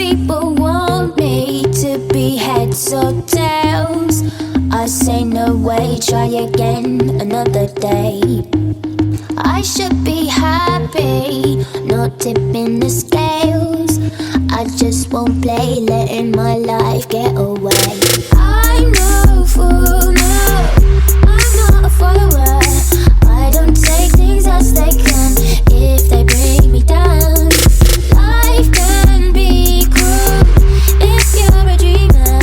people want me to be heads or tails. I say no way, try again another day. I should be happy, not tipping the scales. I just won't play, letting my life get away. I'm no fool, no, I'm not a follower. I don't take things as they come if they bring me down. Life can be cruel if you're a dreamer.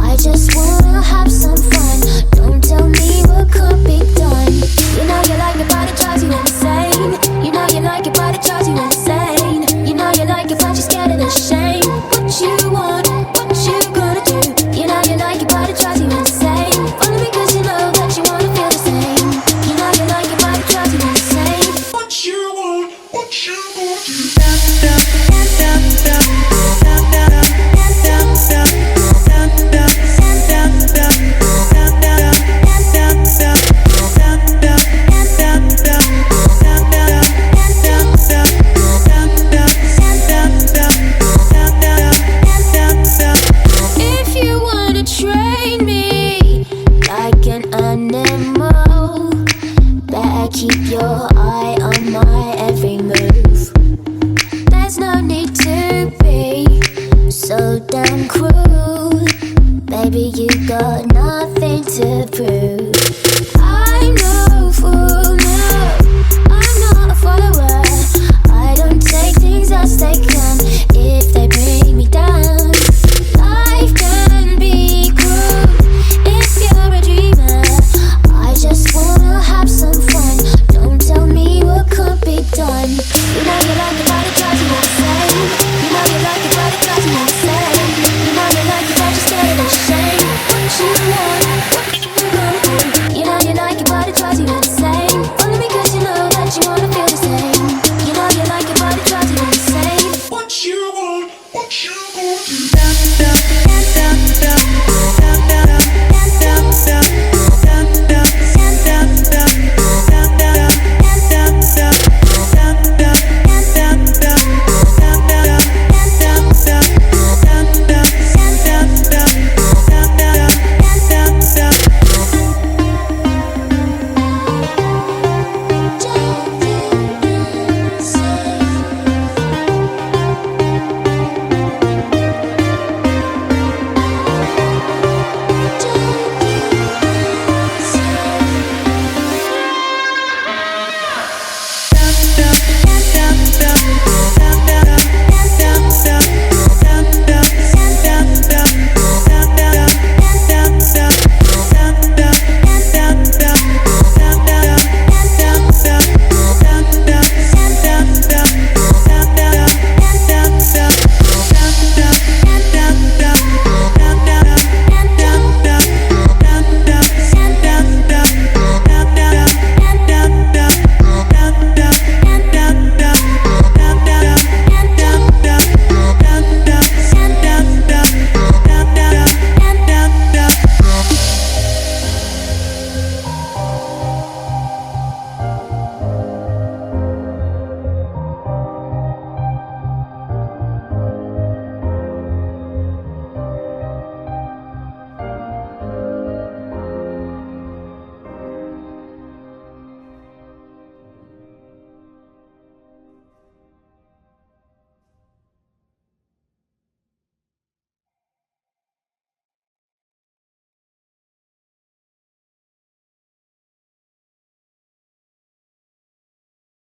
I just wanna have some fun, don't tell me what could be done. You know you like it but it drives you insane. You know you like it but it drives you insane. You know you like it but you're scared of the shame. What you want, what you gonna do? You know you like it but it drives you insane. Only because you know that you wanna feel the same. You know you like it but it drives you insane. What you want, what you gonna do? If you wanna train me like an animal, better keep your eye on my every move. There's no need to be so damn cruel. Baby, you got nothing to prove.